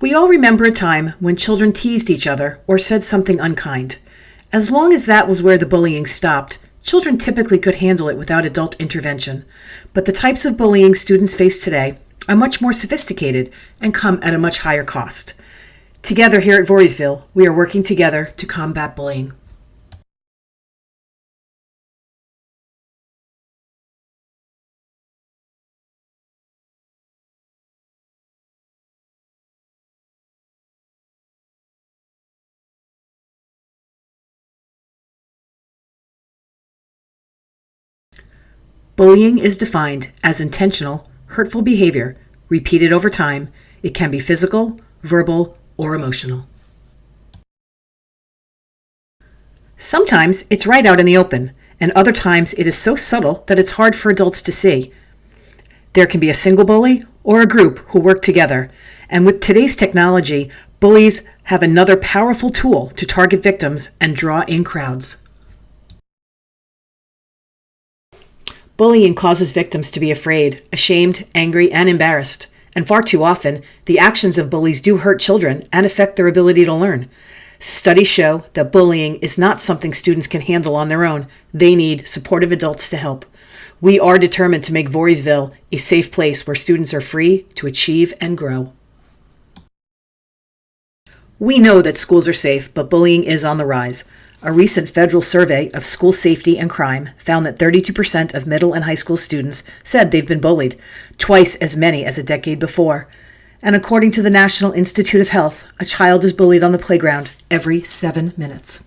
We all remember a time when children teased each other or said something unkind. As long as that was where the bullying stopped, children typically could handle it without adult intervention. But the types of bullying students face today are much more sophisticated and come at a much higher cost. Together here at Voorheesville, we are working together to combat bullying. Bullying is defined as intentional, hurtful behavior repeated over time. It can be physical, verbal, or emotional. Sometimes it's right out in the open, and other times it is so subtle that it's hard for adults to see. There can be a single bully or a group who work together, and with today's technology, bullies have another powerful tool to target victims and draw in crowds. Bullying causes victims to be afraid, ashamed, angry, and embarrassed. And far too often, the actions of bullies do hurt children and affect their ability to learn. Studies show that bullying is not something students can handle on their own. They need supportive adults to help. We are determined to make Voorheesville a safe place where students are free to achieve and grow. We know that schools are safe, but bullying is on the rise. A recent federal survey of school safety and crime found that 32% of middle and high school students said they've been bullied, twice as many as a decade before. And according to the National Institute of Health, a child is bullied on the playground every 7 minutes.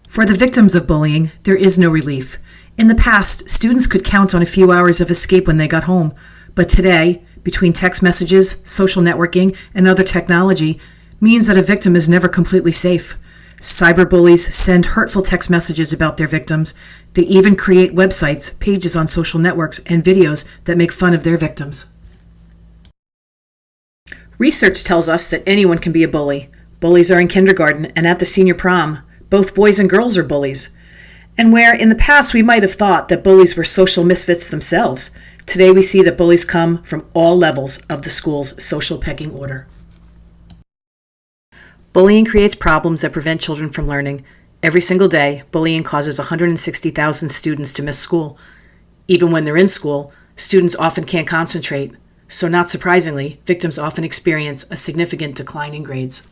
For the victims of bullying, there is no relief. In the past, students could count on a few hours of escape when they got home. But today, between text messages, social networking, and other technology, means that a victim is never completely safe. Cyberbullies send hurtful text messages about their victims. They even create websites, pages on social networks, and videos that make fun of their victims. Research tells us that anyone can be a bully. Bullies are in kindergarten and at the senior prom. Both boys and girls are bullies. And where in the past we might have thought that bullies were social misfits themselves, today we see that bullies come from all levels of the school's social pecking order. Bullying creates problems that prevent children from learning. Every single day, bullying causes 160,000 students to miss school. Even when they're in school, students often can't concentrate. So not surprisingly, victims often experience a significant decline in grades.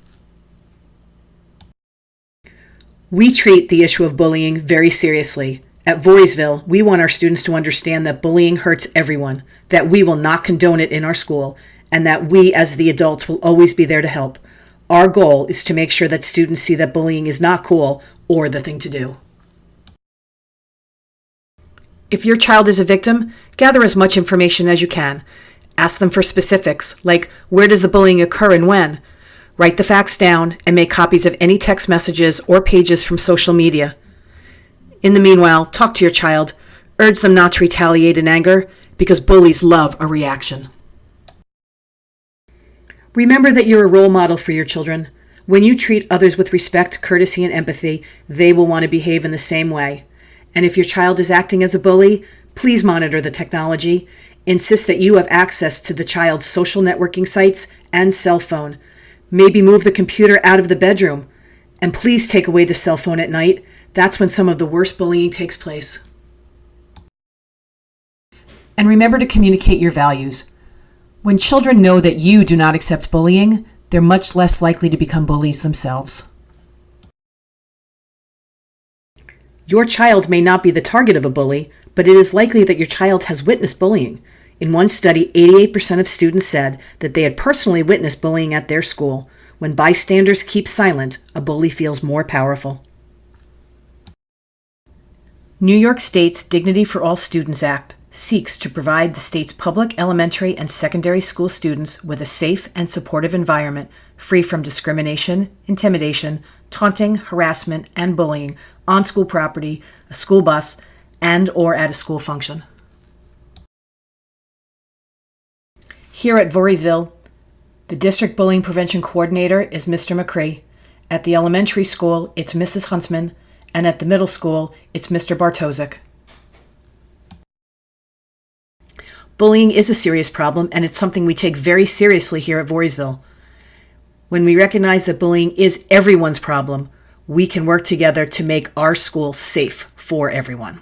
We treat the issue of bullying very seriously. At Voorheesville, we want our students to understand that bullying hurts everyone, that we will not condone it in our school, and that we as the adults will always be there to help. Our goal is to make sure that students see that bullying is not cool or the thing to do. If your child is a victim, gather as much information as you can. Ask them for specifics, like where does the bullying occur and when. Write the facts down and make copies of any text messages or pages from social media. In the meanwhile, talk to your child. Urge them not to retaliate in anger, because bullies love a reaction. Remember that you're a role model for your children. When you treat others with respect, courtesy, and empathy, they will want to behave in the same way. And if your child is acting as a bully, please monitor the technology. Insist that you have access to the child's social networking sites and cell phone. Maybe move the computer out of the bedroom. And please take away the cell phone at night. That's when some of the worst bullying takes place. And remember to communicate your values. When children know that you do not accept bullying, they're much less likely to become bullies themselves. Your child may not be the target of a bully, but it is likely that your child has witnessed bullying. In one study, 88% of students said that they had personally witnessed bullying at their school. When bystanders keep silent, a bully feels more powerful. New York State's Dignity for All Students Act seeks to provide the state's public elementary and secondary school students with a safe and supportive environment free from discrimination, intimidation, taunting, harassment, and bullying on school property, a school bus, and or at a school function. Here at Voorheesville, the District Bullying Prevention Coordinator is Mr. McCree. At the elementary school, it's Mrs. Huntsman, and at the middle school, it's Mr. Bartosik. Bullying is a serious problem, and it's something we take very seriously here at Voorheesville. When we recognize that bullying is everyone's problem, we can work together to make our school safe for everyone.